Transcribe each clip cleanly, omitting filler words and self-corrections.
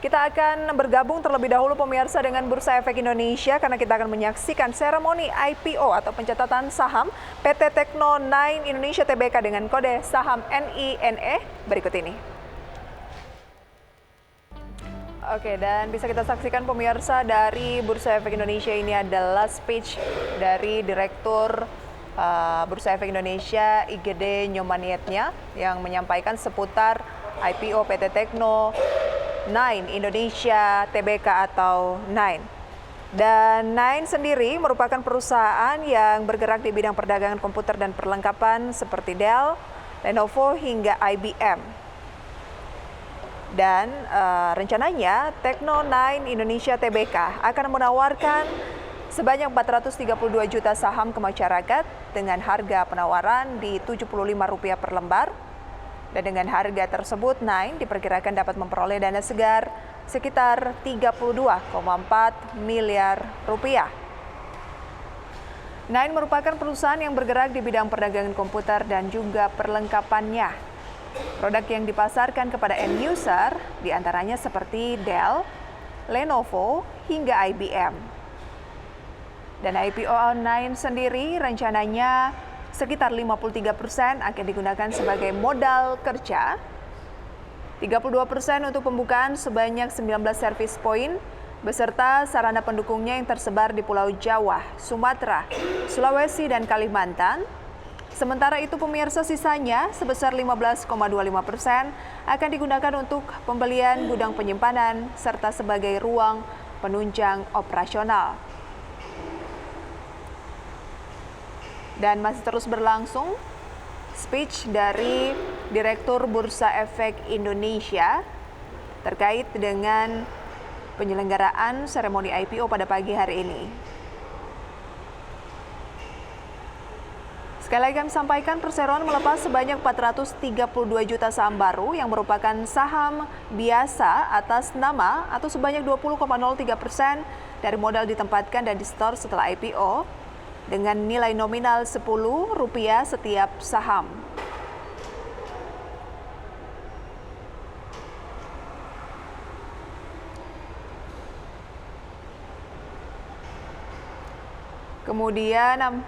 Kita akan bergabung terlebih dahulu pemirsa dengan Bursa Efek Indonesia karena kita akan menyaksikan seremoni IPO atau pencatatan saham PT Tekno 9 Indonesia Tbk dengan kode saham NINE berikut ini. Oke, dan bisa kita saksikan pemirsa dari Bursa Efek Indonesia ini adalah speech dari Direktur Bursa Efek Indonesia IGD Nyomanietnya yang menyampaikan seputar IPO PT Tekno 9 Indonesia Tbk atau 9. Dan 9 sendiri merupakan perusahaan yang bergerak di bidang perdagangan komputer dan perlengkapan seperti Dell, Lenovo hingga IBM. Dan rencananya Tekno 9 Indonesia Tbk akan menawarkan sebanyak 432 juta saham ke masyarakat dengan harga penawaran di Rp75 per lembar. Dan dengan harga tersebut, 9 diperkirakan dapat memperoleh dana segar sekitar 32,4 miliar rupiah. 9 merupakan perusahaan yang bergerak di bidang perdagangan komputer dan juga perlengkapannya. Produk yang dipasarkan kepada end user diantaranya seperti Dell, Lenovo, hingga IBM. Dan IPO 9 sendiri rencananya sekitar 53% akan digunakan sebagai modal kerja, 32% untuk pembukaan sebanyak 19 service point, beserta sarana pendukungnya yang tersebar di Pulau Jawa, Sumatera, Sulawesi, dan Kalimantan. Sementara itu pemirsa sisanya sebesar 15,25% akan digunakan untuk pembelian gudang penyimpanan serta sebagai ruang penunjang operasional. Dan masih terus berlangsung speech dari Direktur Bursa Efek Indonesia terkait dengan penyelenggaraan seremoni IPO pada pagi hari ini. Sekali lagi kami sampaikan, perseroan melepas sebanyak 432 juta saham baru yang merupakan saham biasa atas nama atau sebanyak 20,03% dari modal ditempatkan dan di-store setelah IPO dengan nilai nominal Rp10 setiap saham. Kemudian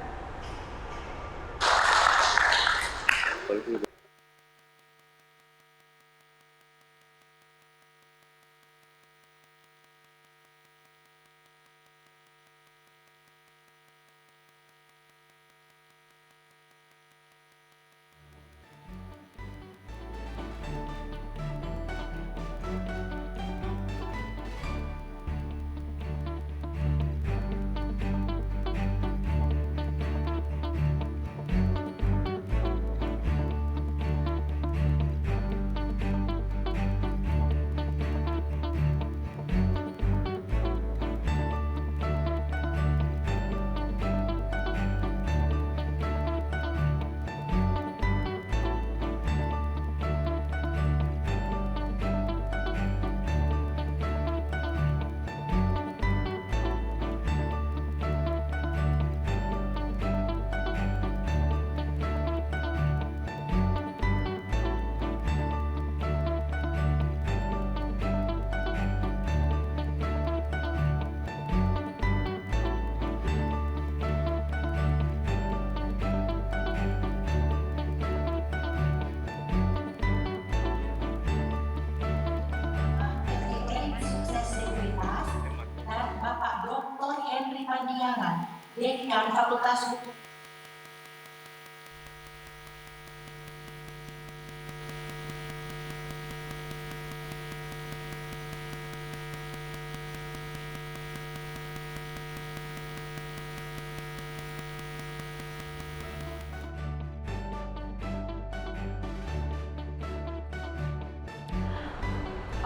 Dekan Fakultas Hukum.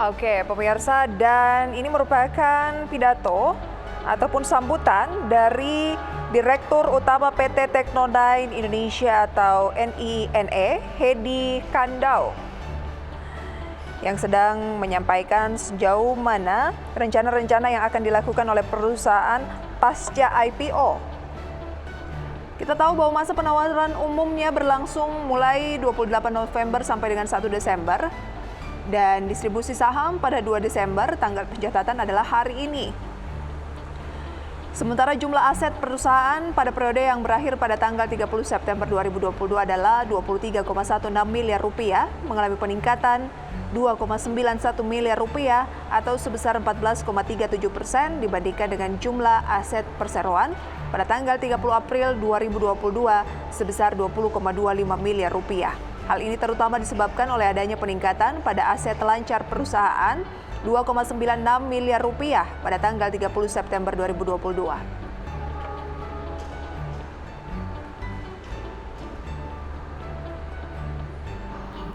Oke, pemirsa, dan ini merupakan pidato ataupun sambutan dari Direktur Utama PT Tekno 9 Indonesia atau NINE, Hedi Kandau, yang sedang menyampaikan sejauh mana rencana-rencana yang akan dilakukan oleh perusahaan pasca IPO. Kita tahu bahwa masa penawaran umumnya berlangsung mulai 28 November sampai dengan 1 Desember. Dan distribusi saham pada 2 Desember, tanggal pencatatan adalah hari ini. Sementara jumlah aset perusahaan pada periode yang berakhir pada tanggal 30 September 2022 adalah 23,16 miliar rupiah, mengalami peningkatan 2,91 miliar rupiah atau sebesar 14,37% dibandingkan dengan jumlah aset perseroan pada tanggal 30 April 2022 sebesar 20,25 miliar rupiah. Hal ini terutama disebabkan oleh adanya peningkatan pada aset lancar perusahaan 2,96 miliar rupiah pada tanggal 30 September 2022.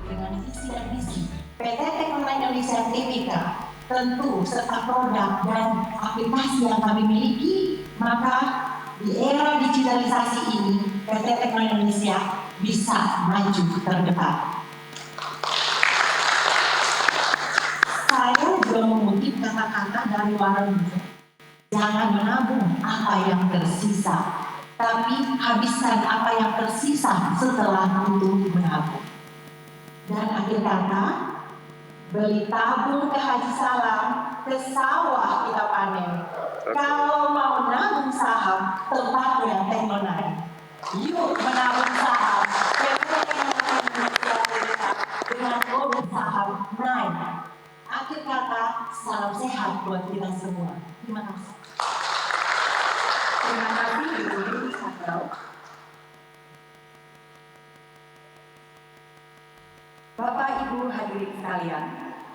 Dengan visi dan misi PT Teknoline Indonesia Tbk tentu serta produk dan aplikasi yang kami miliki, maka di era digitalisasi ini PT Teknoline Indonesia bisa maju terdepan. Saya juga mengutip kata-kata dari Warren Buffett. Jangan menabung apa yang tersisa, tapi habiskan apa yang tersisa setelah itu menabung. Dan akhir kata, beli tabung ke Haji Salam, ke sawah kita panen. Kalau mau nabung saham, tempatnya Teknoline. Yuk menabung saham, dengan kode saham naik. Akhir kata, salam sehat buat kita semua. Terima kasih. Terima kasih Ibu Sakral. Bapak Ibu hadirin sekalian,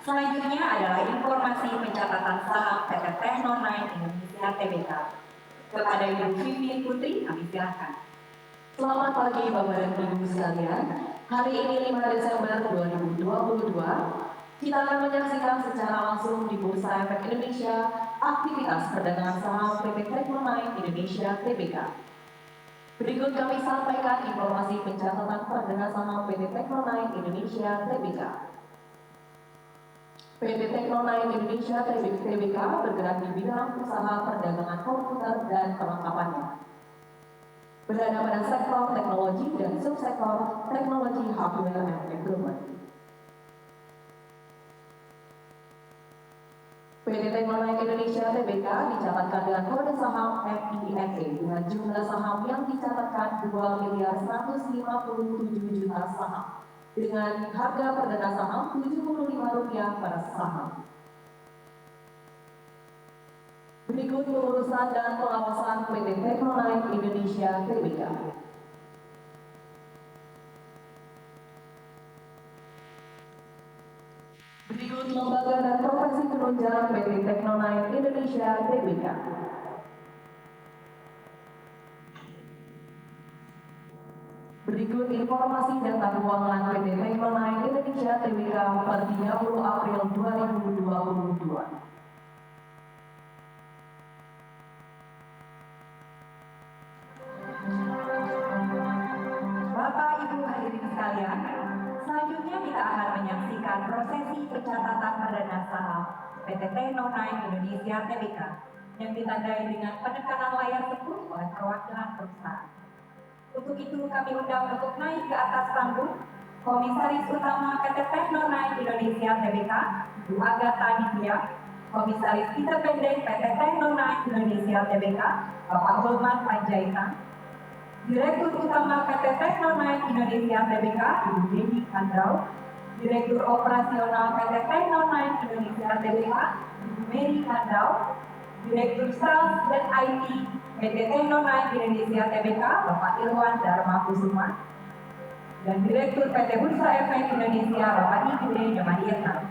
selanjutnya adalah informasi pencatatan saham PT Teknoline Indonesia Tbk. Kepada Ibu Vivi Putri, kami silakan. Selamat pagi Bapak dan Ibu sekalian. Hari ini 5 Desember 2022, kita akan menyaksikan secara langsung di Bursa Efek Indonesia aktivitas perdagangan saham PT Teknoline Indonesia Tbk. Berikut kami sampaikan informasi pencatatan perdagangan saham PT Teknoline Indonesia Tbk. PT Teknoline Indonesia Tbk bergerak di bidang usaha perdagangan komputer dan perlengkapannya. Berada pada sektor teknologi dan subsektor teknologi hardware and equipment. PT Teknoline Indonesia Tbk dicatatkan dengan kode saham FINE dengan jumlah saham yang dicatatkan 2.157 juta saham dengan harga perdana saham Rp75 per saham. Berikut pengurusan dan pengawasan PT Teknoline Indonesia Tbk. Berikut lembaga dan profesi penunjang PT Teknoline Indonesia Tbk. Berikut informasi data keuangan PT Teknoline Indonesia Tbk per 30 April 2022. Bapak Ibu hadirin sekalian, selanjutnya kita akan menyaksikan prosesi pencatatan perdana saham PT Teknoline Indonesia Tbk yang ditandai dengan penekanan layar 10 oleh perwakilan perusahaan. Untuk itu kami undang untuk naik ke atas panggung Komisaris Utama PT Teknoline Indonesia Tbk, Bu Agatha Nitya, Komisaris Independen PT Teknoline Indonesia Tbk, Bapak Holman Panjaitan, Direktur Utama PT Teknoline Indonesia Tbk, Ibu Dewi Kandrau, Direktur Operasional PT Teknoline Indonesia Tbk, Ibu Mary Kandrau, Direktur Sales dan IT PT Teknoline Indonesia Tbk, Bapak Irwan Dharma Kusuma, dan Direktur PT Bursa Efek Indonesia, Bapak Igede Nyomanietna.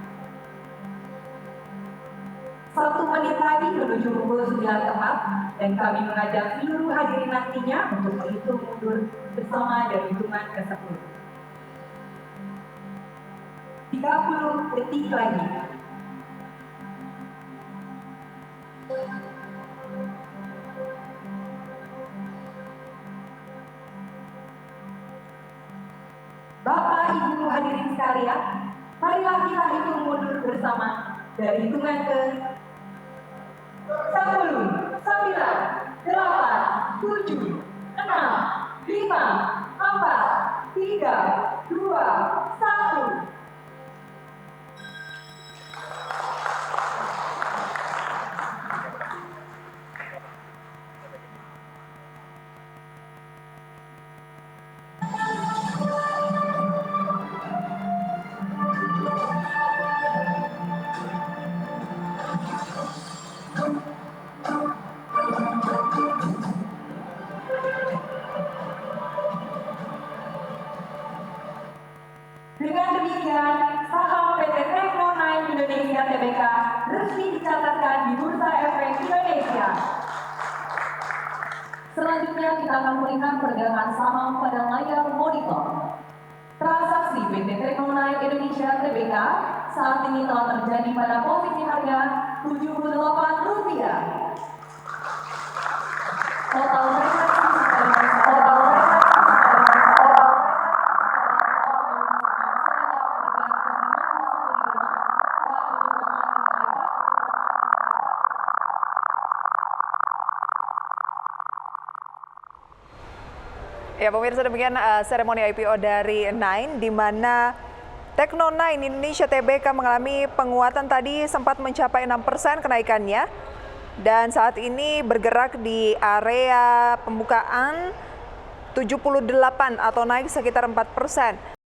1 menit lagi menuju pukul 9 tepat, dan kami mengajak seluruh hadirin nantinya untuk menghitung mundur bersama dari hitungan ke-10. 30 detik lagi. Bapak, Ibu hadirin sekalian, marilah kita hitung mundur bersama dari hitungan ke 10, 9, 8, 7, 6, 5, 4, 3, 2, 1. resmi dicatatkan di Bursa Efek Indonesia. Selanjutnya kita akan melihat pergerakan saham pada layar monitor. Transaksi PT Teknonai Indonesia Tbk saat ini telah terjadi pada posisi harga Rp78. Total Ya pemirsa, demikian seremoni IPO dari Nine, di mana Teknonine Indonesia Tbk mengalami penguatan tadi sempat mencapai 6% kenaikannya. Dan saat ini bergerak di area pembukaan 78 atau naik sekitar 4%.